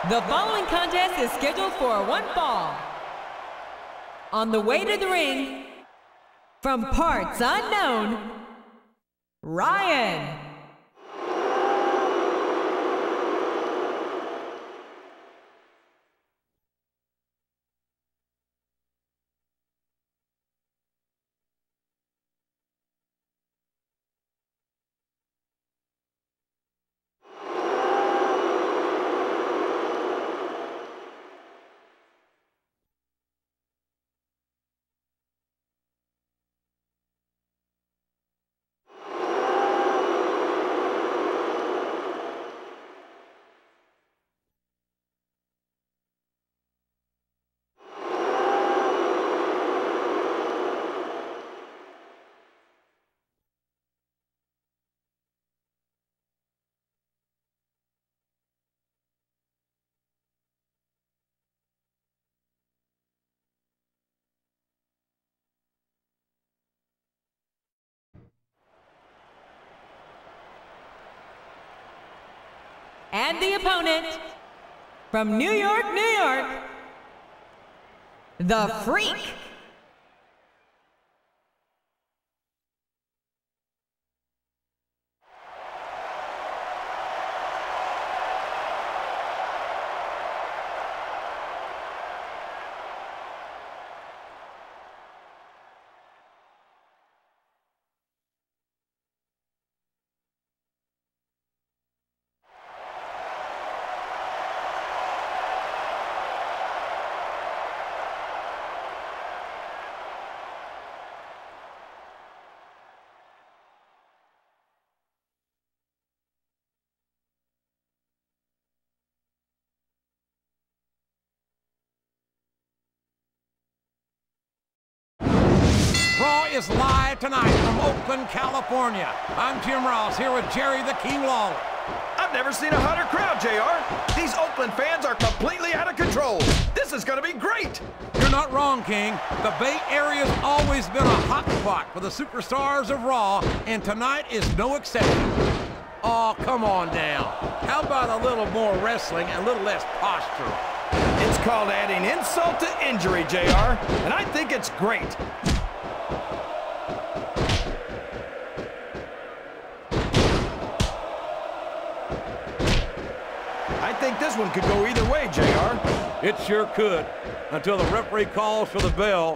The following contest is scheduled for one fall. On the way to the ring, from parts unknown, Ryan. And the opponent, from New York, New York, the Freak. Raw is live tonight from Oakland, California. I'm Jim Ross here with Jerry the King Lawler. I've never seen a hotter crowd, JR. These Oakland fans are completely out of control. This is going to be great. You're not wrong, King. The Bay Area's always been a hot spot for the superstars of Raw, and tonight is no exception. Oh, come on now. How about a little more wrestling and a little less posture? It's called adding insult to injury, JR, and I think it's great. I think this one could go either way, JR. It sure could. Until the referee calls for the bell,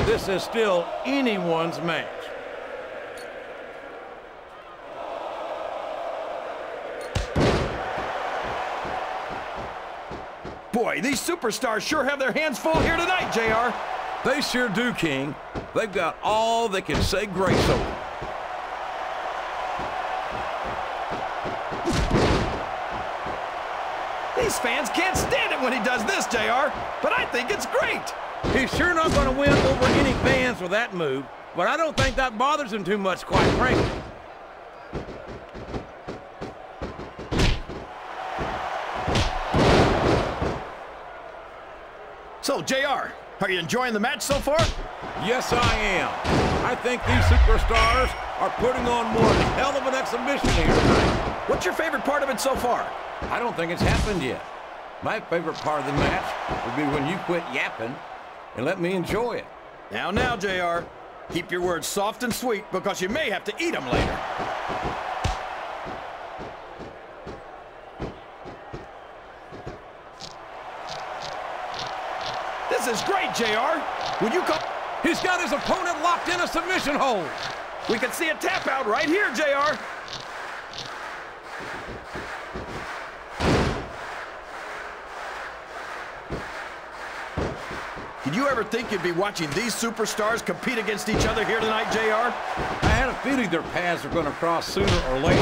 this is still anyone's match. Boy, these superstars sure have their hands full here tonight, JR. They sure do, King. They've got all they can say grace over. These fans can't stand it when he does this, JR, but I think it's great. He's sure not going to win over any fans with that move, but I don't think that bothers him too much, quite frankly. So, JR, are you enjoying the match so far? Yes, I am. I think these superstars are putting on one hell of an exhibition here tonight. What's your favorite part of it so far? I don't think it's happened yet. My favorite part of the match would be when you quit yapping and let me enjoy it. Now, JR, keep your words soft and sweet because you may have to eat them later. This is great, JR. Would you come? He's got his opponent locked in a submission hold. We can see a tap out right here, JR. Did you ever think you'd be watching these superstars compete against each other here tonight, JR? I had a feeling their paths were going to cross sooner or later,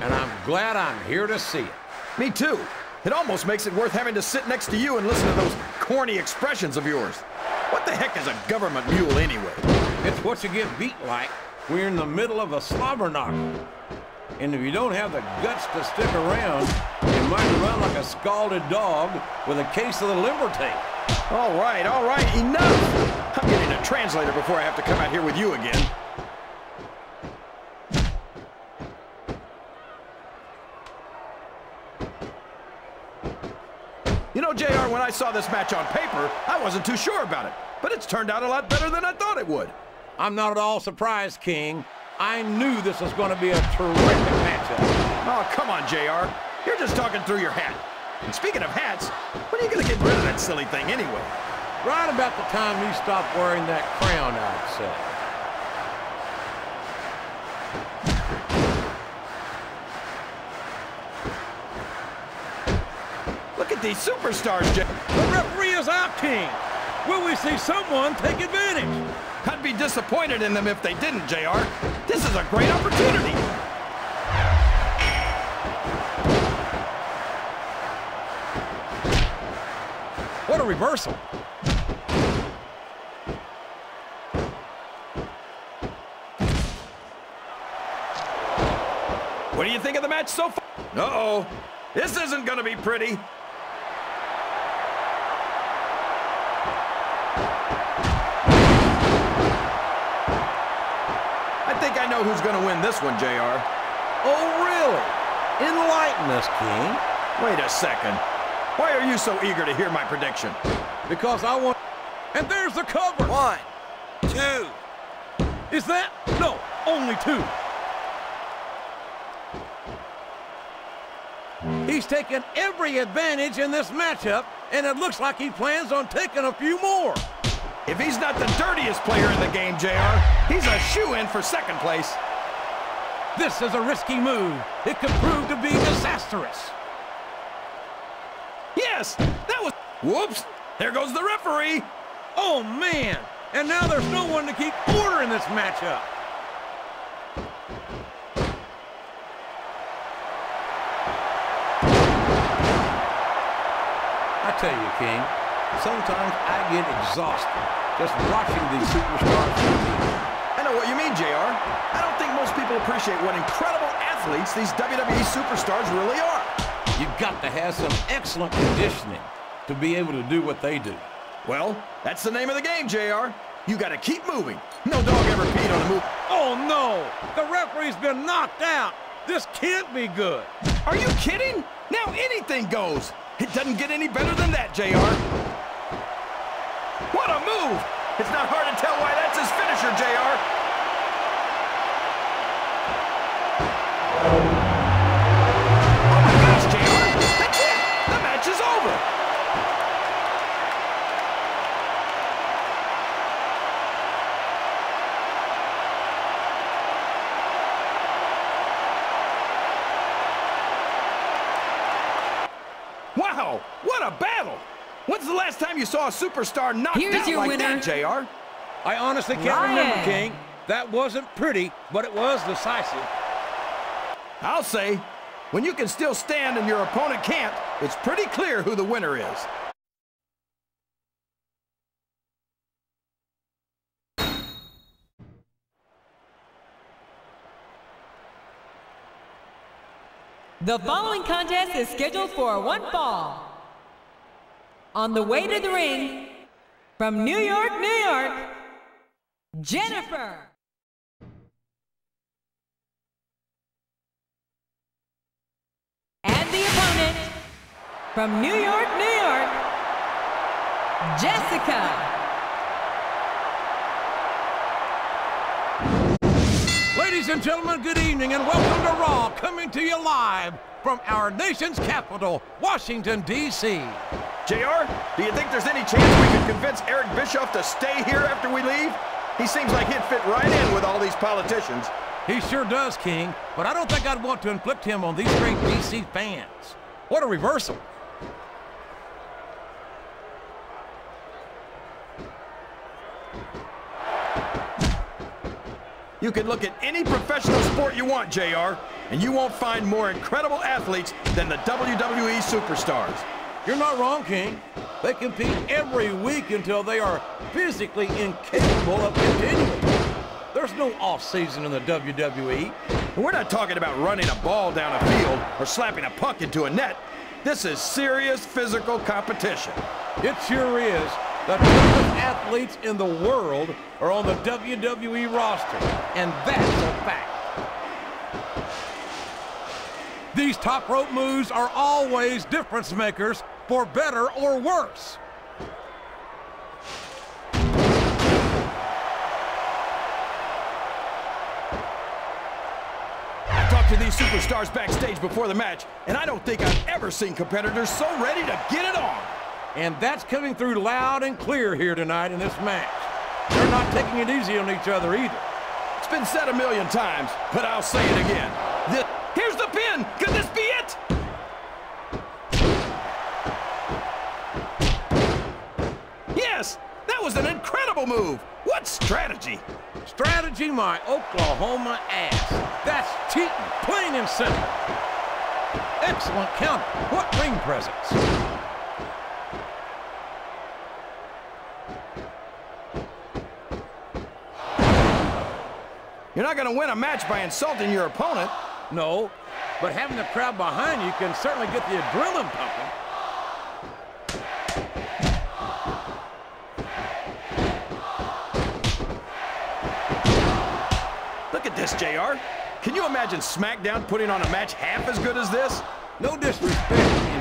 and I'm glad I'm here to see it. Me too. It almost makes it worth having to sit next to you and listen to those corny expressions of yours. What the heck is a government mule anyway? It's what you get beat like when you're in the middle of a slobber knocker. And if you don't have the guts to stick around, you might run like a scalded dog with a case of the limber tape. All right, enough! I'm getting a translator before I have to come out here with you again. know, JR, when I saw this match on paper, I wasn't too sure about it. But it's turned out a lot better than I thought it would. I'm not at all surprised, King. I knew this was going to be a terrific matchup. Oh, come on, JR. You're just talking through your hat. And speaking of hats, when are you going to get rid of that silly thing anyway? Right about the time you stop wearing that crown, I'd say. Look at these superstars, JR. The referee is out, King. Will we see someone take advantage? I'd be disappointed in them if they didn't, JR. This is a great opportunity. What a reversal. What do you think of the match so far? Uh-oh. This isn't going to be pretty. I think I know who's going to win this one, JR. Oh, really? Enlighten us, King. Wait a second. Why are you so eager to hear my prediction? Because I want... And there's the cover. 1, 2. Is that? No, only 2. He's taken every advantage in this matchup, and it looks like he plans on taking a few more. If he's not the dirtiest player in the game, JR, he's a shoo-in for second place. This is a risky move. It could prove to be disastrous. Yes, that was... Whoops, there goes the referee. Oh, man. And now there's no one to keep order in this matchup. I tell you, King, sometimes I get exhausted just watching these superstars compete. I know what you mean, JR. I don't think most people appreciate what incredible athletes these WWE superstars really are. You've got to have some excellent conditioning to be able to do what they do. Well, that's the name of the game, JR. You got to keep moving. No dog ever peed on a move. Oh, no! The referee's been knocked out. This can't be good. Are you kidding? Now anything goes. It doesn't get any better than that, JR. What a move! It's not hard to tell why that's his finisher, JR. Oh my gosh, JR! That's it! The match is over! Wow! What a battle! When's the last time you saw a superstar knocked out like that, JR? I honestly can't remember, King. That wasn't pretty, but it was decisive. I'll say, when you can still stand and your opponent can't, it's pretty clear who the winner is. The following contest is scheduled for one fall. On the way to the ring, from New York, New York, Jennifer. And the opponent, from New York, New York, Jessica. Ladies and gentlemen, good evening and welcome to Raw, coming to you live from our nation's capital, Washington, D.C. JR, do you think there's any chance we could convince Eric Bischoff to stay here after we leave? He seems like he'd fit right in with all these politicians. He sure does, King, but I don't think I'd want to inflict him on these great D.C. fans. What a reversal. You can look at any professional sport you want, JR, and you won't find more incredible athletes than the WWE superstars. You're not wrong, King. They compete every week until they are physically incapable of continuing. There's no off-season in the WWE. We're not talking about running a ball down a field or slapping a puck into a net. This is serious physical competition. It sure is. The toughest athletes in the world are on the WWE roster, and that's a fact. These top rope moves are always difference makers, for better or worse. I talked to these superstars backstage before the match, and I don't think I've ever seen competitors so ready to get it on. And that's coming through loud and clear here tonight in this match. They're not taking it easy on each other either. It's been said a million times, but I'll say it again. Here's the pin! Could this be it? Yes! That was an incredible move! What strategy? Strategy, my Oklahoma ass. That's cheating, plain and simple. Excellent counter. What ring presence. You're not going to win a match by insulting your opponent. No, but having the crowd behind you can certainly get the adrenaline pumping. Look at this, JR. Can you imagine SmackDown putting on a match half as good as this? No disrespect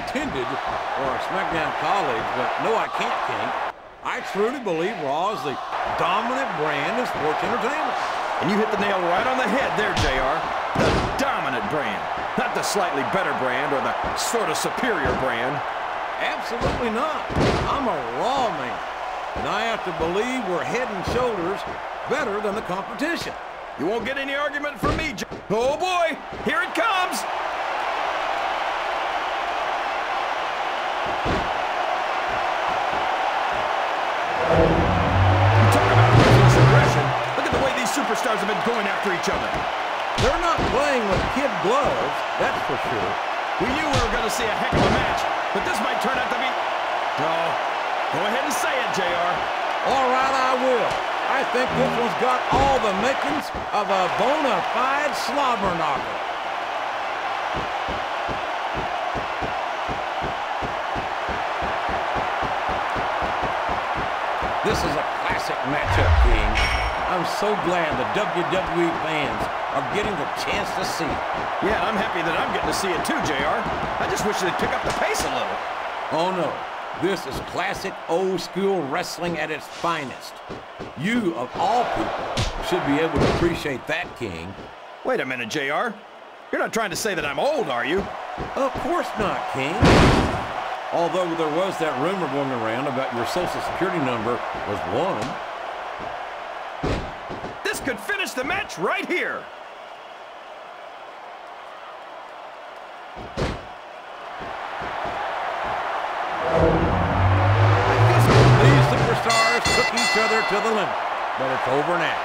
intended for our SmackDown colleagues, but no, I can't, King. I truly believe Raw is the dominant brand of sports entertainment. And you hit the nail right on the head there, JR. The dominant brand. Not the slightly better brand or the sort of superior brand. Absolutely not. I'm a Raw man, and I have to believe we're head and shoulders better than the competition. You won't get any argument from me, Oh boy, here it comes! You talk about ruthless aggression. Look at the way these superstars have been going after each other. They're not playing with kid gloves, that's for sure. We knew we were going to see a heck of a match, but this might turn out to be... Oh, go ahead and say it, JR. All right, I will. I think this one's got all the makings of a bona fide slobber knocker. This is a classic matchup, King. I'm so glad the WWE fans are getting the chance to see it. Yeah, I'm happy that I'm getting to see it too, JR. I just wish they'd pick up the pace a little. Oh, no. This is classic old-school wrestling at its finest. You, of all people, should be able to appreciate that, King. Wait a minute, JR. You're not trying to say that I'm old, are you? Of course not, King. Although there was that rumor going around about your Social Security number was 1. This could finish the match right here. These superstars took each other to the limit, but it's over now.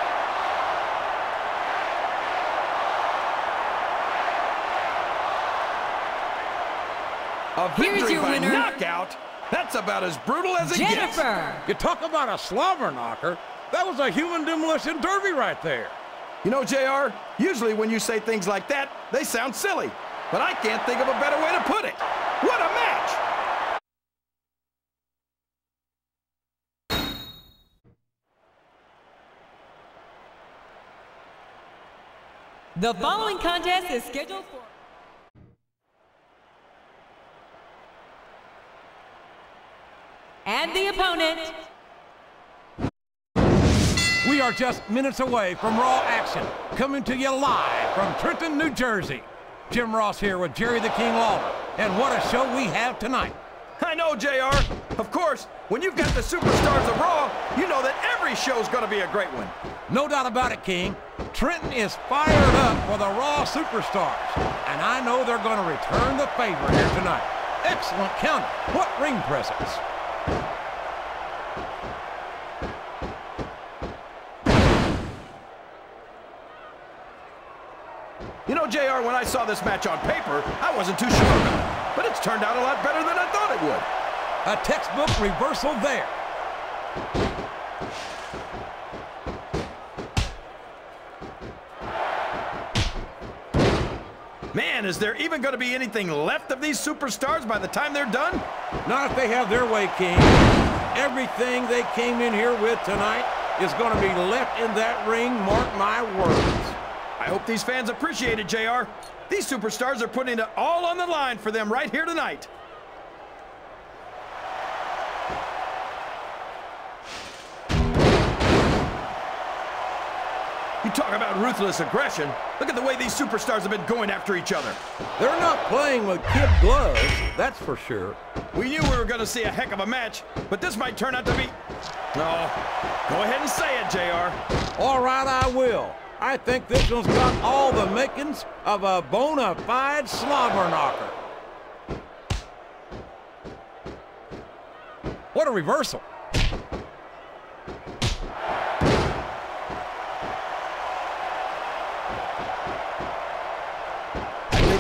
A victory your by winner. knockout? That's about as brutal as it gets. Jennifer. You talk about a slobber knocker. That was a human demolition derby right there. You know, JR, usually when you say things like that, they sound silly. But I can't think of a better way to put it. What a match! The following contest is scheduled for... And the opponent... We are just minutes away from Raw action, coming to you live from Trenton, New Jersey. Jim Ross here with Jerry the King Lawler, and what a show we have tonight. I know, JR. Of course, when you've got the superstars of Raw, you know that every show's going to be a great one. No doubt about it, King. Trenton is fired up for the Raw superstars, and I know they're going to return the favor here tonight. Excellent counter. What ring presence. You know, JR, when I saw this match on paper, I wasn't too sure about it. But it's turned out a lot better than I thought it would. A textbook reversal there. Man, is there even going to be anything left of these superstars by the time they're done? Not if they have their way, King. Everything they came in here with tonight is going to be left in that ring, mark my words. I hope these fans appreciate it, JR. These superstars are putting it all on the line for them right here tonight. You talk about ruthless aggression. Look at the way these superstars have been going after each other. They're not playing with kid gloves, that's for sure. We knew we were going to see a heck of a match, but this might turn out to be... No. Go ahead and say it, JR. All right, I will. I think this one's got all the makings of a bona fide slobber knocker. What a reversal.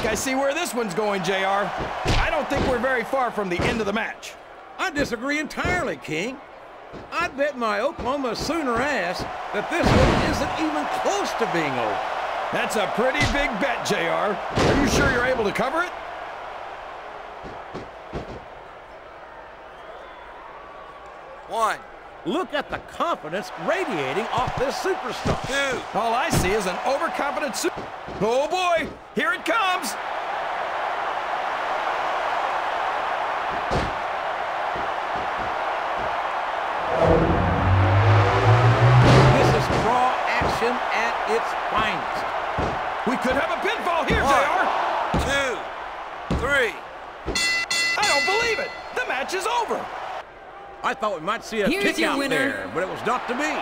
I see where this one's going, JR. I don't think we're very far from the end of the match. I disagree entirely, King. I'd bet my Oklahoma Sooner ass that this one isn't even close to being over. That's a pretty big bet, JR. Are you sure you're able to cover it? One. Look at the confidence radiating off this superstar. Two. All I see is an overconfident super... Oh, boy! Here it comes! This is raw action at its finest. We could have a pinfall here, One. 2. 3. I don't believe it! The match is over! I thought we might see a kick out there, but it was not to be.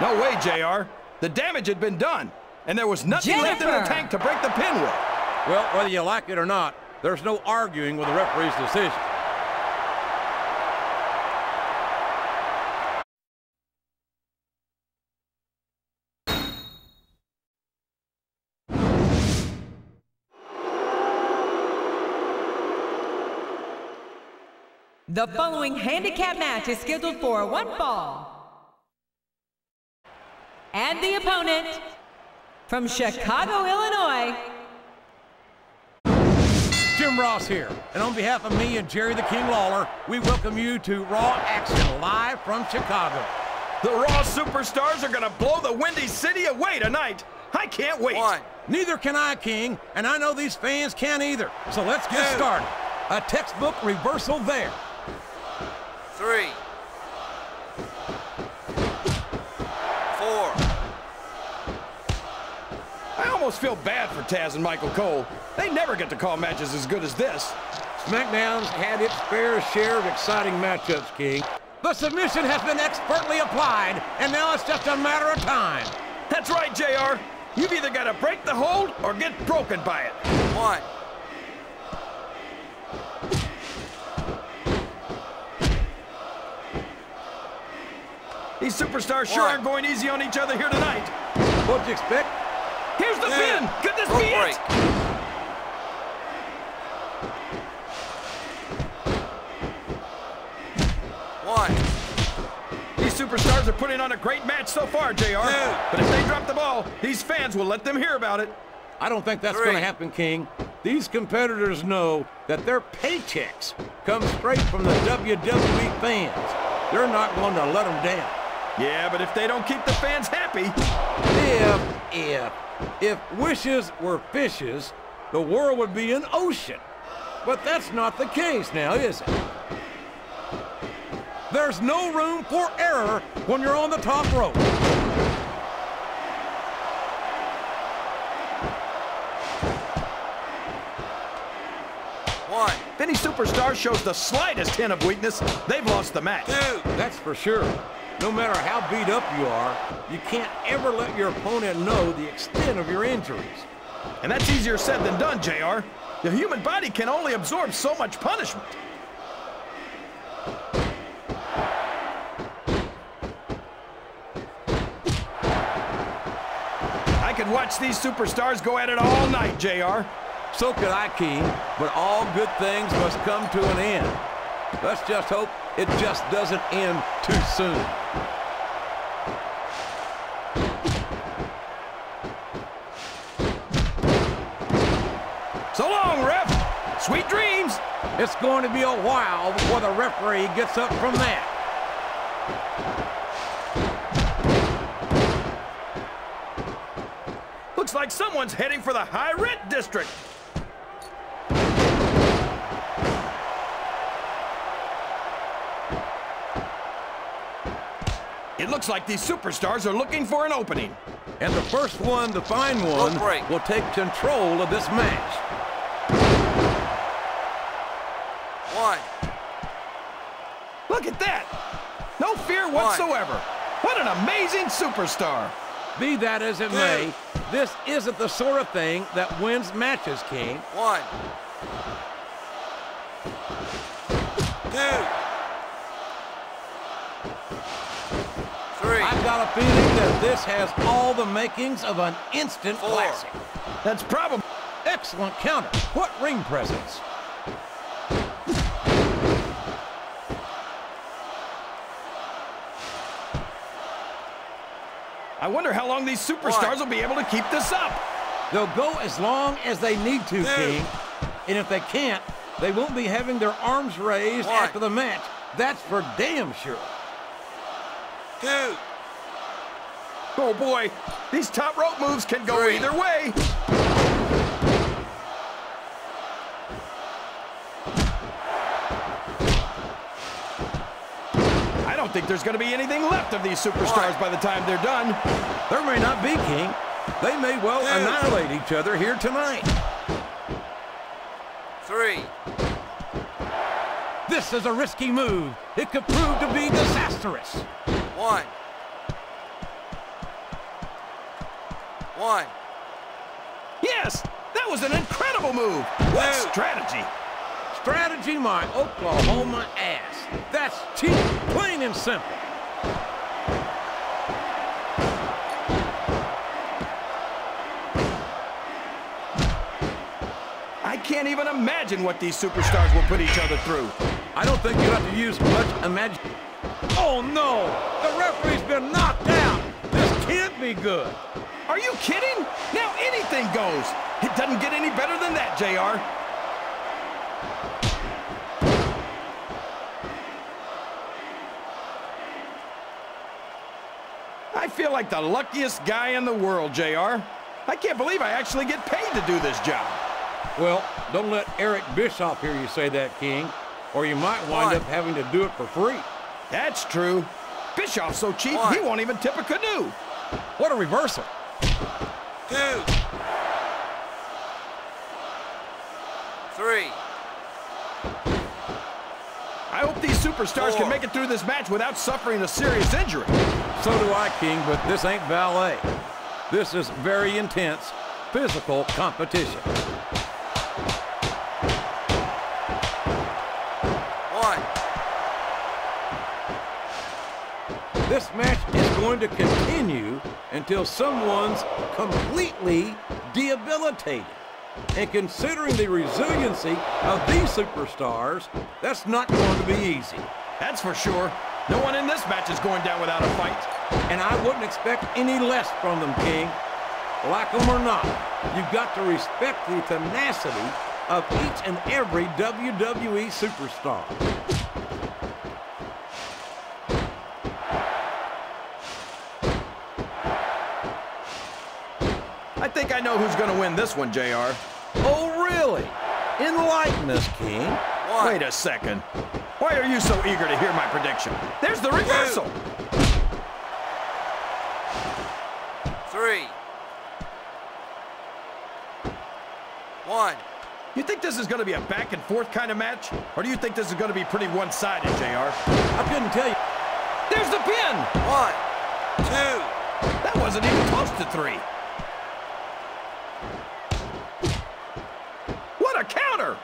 No way, JR. The damage had been done, and there was nothing left in the tank to break the pin with. Well, whether you like it or not, there's no arguing with the referee's decision. The following handicap match is scheduled for one fall. And the opponent, from Chicago, Illinois, Jim Ross here, and on behalf of me and Jerry the King Lawler, we welcome you to Raw Action live from Chicago. The Raw superstars are gonna blow the Windy City away tonight. I can't wait. One. Neither can I, King, and I know these fans can't either. So let's get started. A textbook reversal there. 3. 4. I almost feel bad for Taz and Michael Cole. They never get to call matches as good as this. SmackDown's had its fair share of exciting matchups, King. The submission has been expertly applied, and now it's just a matter of time. That's right, JR. You've either got to break the hold or get broken by it. 1. These superstars sure aren't going easy on each other here tonight. What'd you expect? Here's the pin! Could this be it? One. These superstars are putting on a great match so far, JR. But if they drop the ball, these fans will let them hear about it. I don't think that's going to happen, King. These competitors know that their paychecks come straight from the WWE fans. They're not going to let them down. Yeah, but if they don't keep the fans happy... If wishes were fishes, the world would be an ocean. But that's not the case now, is it? There's no room for error when you're on the top rope. One. If any superstar shows the slightest hint of weakness, they've lost the match. 2. That's for sure. No matter how beat up you are, you can't ever let your opponent know the extent of your injuries. And that's easier said than done, JR. The human body can only absorb so much punishment. I could watch these superstars go at it all night, JR. So could I, King, but all good things must come to an end. Let's just hope it just doesn't end too soon. So long, ref. Sweet dreams. It's going to be a while before the referee gets up from that. Looks like someone's heading for the high rent district. It looks like these superstars are looking for an opening. And the first one to find one will take control of this match. 1. Look at that. No fear whatsoever. What an amazing superstar. Be that as it may, this isn't the sort of thing that wins matches, King. 1, 2, 3. I've got a feeling that this has all the makings of an instant 4. classic. That's probably... Excellent counter. What ring presence. I wonder how long these superstars will be able to keep this up. They'll go as long as they need to, King. And if they can't, they won't be having their arms raised after the match. That's for damn sure. 2. Oh boy, these top rope moves can go 3. either way. I don't think there's going to be anything left of these superstars by the time they're done. There may not be, King. They may well annihilate each other here tonight. 3. This is a risky move. It could prove to be disastrous. 1. 1. Yes, that was an incredible move. What strategy? Strategy, my Oklahoma ass. That's cheap, plain and simple. I can't even imagine what these superstars will put each other through. I don't think you have to use much imagination. Oh, no! The referee's been knocked out! This can't be good! Are you kidding? Now anything goes. It doesn't get any better than that, JR. I feel like the luckiest guy in the world, JR. I can't believe I actually get paid to do this job. Well, don't let Eric Bischoff hear you say that, King, or you might wind up having to do it for free. That's true. Bischoff's so cheap, he won't even tip a canoe. What a reversal. 2. 3. I hope these superstars can make it through this match without suffering a serious injury. So do I, King, but this ain't ballet. This is very intense, physical competition. 1. This match is going to continue until someone's completely debilitated. And considering the resiliency of these superstars, that's not going to be easy. That's for sure. No one in this match is going down without a fight. And I wouldn't expect any less from them, King. Like them or not, you've got to respect the tenacity of each and every WWE superstar. I think I know who's going to win this one, JR. Oh, really? Enlighten us, King. 1. Wait a second. Why are you so eager to hear my prediction? There's the reversal. 3. 1. You think this is going to be a back and forth kind of match? Or do you think this is going to be pretty one-sided, JR? I couldn't tell you. There's the pin. 1, 2. That wasn't even close to 3. What a counter!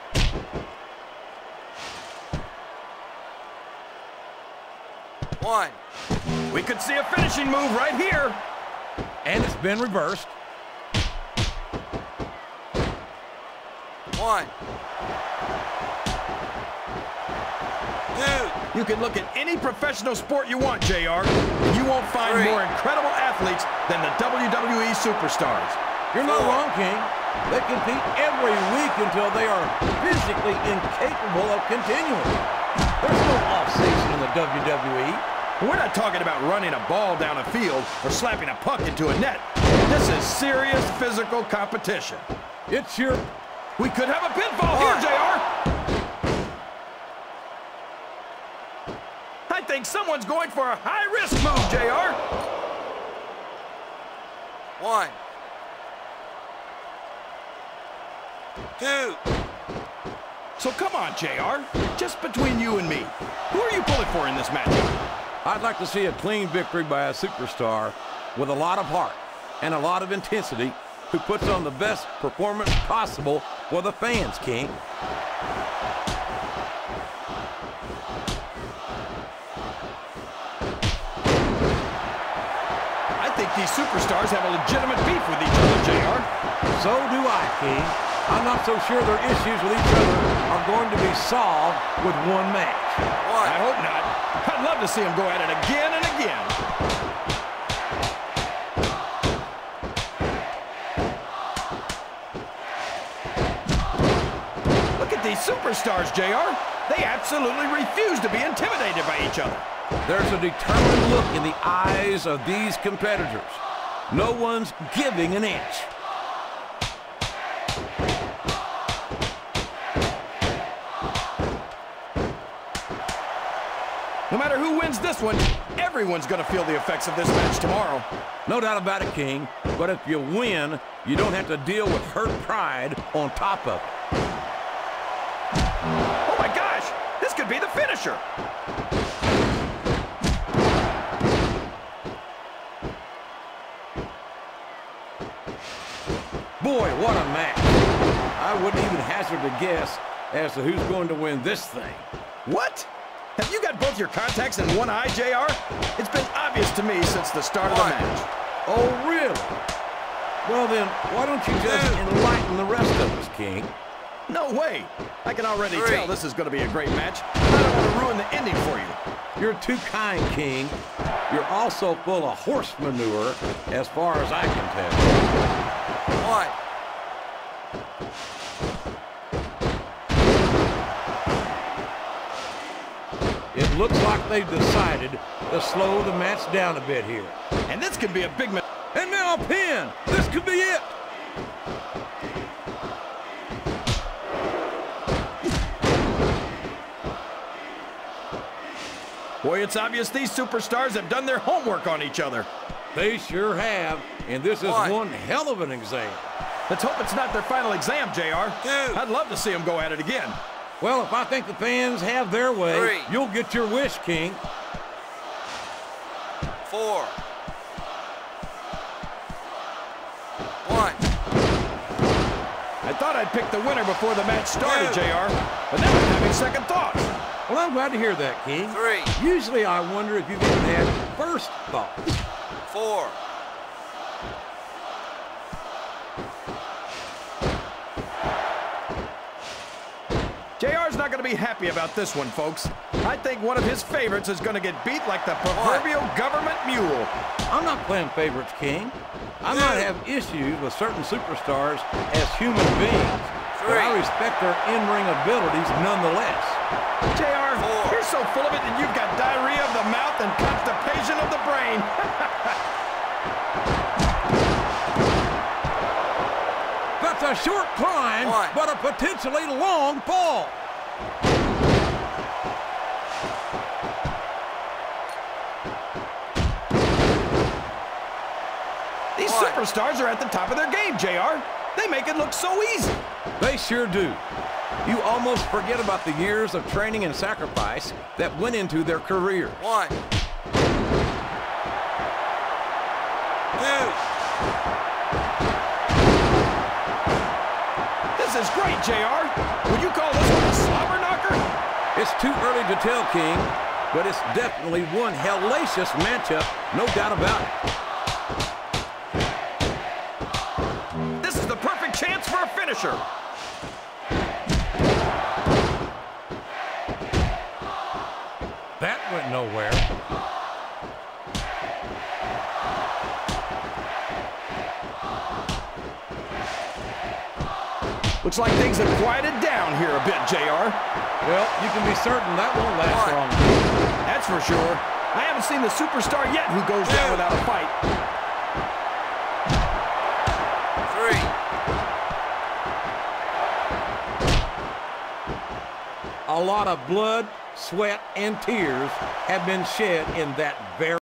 One. We could see a finishing move right here. And it's been reversed. 1, 2. You can look at any professional sport you want, JR, and you won't find 3. more incredible athletes than the WWE superstars. You're not wrong, King. They compete every week until they are physically incapable of continuing. There's no off-season in the WWE. We're not talking about running a ball down a field or slapping a puck into a net. This is serious physical competition. It's your... We could have a pinfall here, JR. I think someone's going for a high-risk move, JR. 1, 2. So come on, JR. Just between you and me, who are you pulling for in this matchup? I'd like to see a clean victory by a superstar with a lot of heart and a lot of intensity who puts on the best performance possible for the fans, King. I think these superstars have a legitimate beef with each other, JR. So do I, King. I'm not so sure their issues with each other are going to be solved with one match. 1. I hope not. I'd love to see them go at it again and again. Look at these superstars, JR. They absolutely refuse to be intimidated by each other. There's a determined look in the eyes of these competitors. No one's giving an inch. No matter who wins this one, everyone's going to feel the effects of this match tomorrow. No doubt about it, King. But if you win, you don't have to deal with hurt pride on top of it. Oh my gosh! This could be the finisher! Boy, what a match. I wouldn't even hazard a guess as to who's going to win this thing. What? Have you got both your contacts in one eye, JR? It's been obvious to me since the start of the match. Oh, really? Well, then, why don't you just enlighten the rest of us, King? No way. I can already 3. tell this is going to be a great match. I don't want to ruin the ending for you. You're too kind, King. You're also full of horse manure, as far as I can tell. 1. It looks like they've decided to slow the match down a bit here. And this could be a big match. And now a pin. This could be it. Boy, it's obvious these superstars have done their homework on each other. They sure have. And this is 1. one hell of an exam. Let's hope it's not their final exam, JR. 2. I'd love to see them go at it again. Well, if I think the fans have their way, 3. you'll get your wish, King. 4. 1. I thought I'd pick the winner before the match started, 2. JR. But now I'm having second thoughts. Well, I'm glad to hear that, King. 3. Usually I wonder if you've even had first thoughts. 4. JR's not going to be happy about this one, folks. I think one of his favorites is going to get beat like the proverbial government mule. I'm not playing favorites, King. I might have issues with certain superstars as human beings, but I respect their in-ring abilities nonetheless. JR, 4. you're so full of it that you've got diarrhea of the mouth and constipation of the brain. That's a short climb, 1. but a potentially long fall. These 1. superstars are at the top of their game, JR. They make it look so easy. They sure do. You almost forget about the years of training and sacrifice that went into their career. 1. 2. This is great, JR. Would you call this one a slobber knocker? It's too early to tell, King, but it's definitely one hellacious matchup, no doubt about it. This is the perfect chance for a finisher. That went nowhere. Looks like things have quieted down here a bit, JR. Well, you can be certain that won't last 1. long. That's for sure. I haven't seen the superstar yet who goes down without a fight. 3. A lot of blood, sweat, and tears have been shed in that very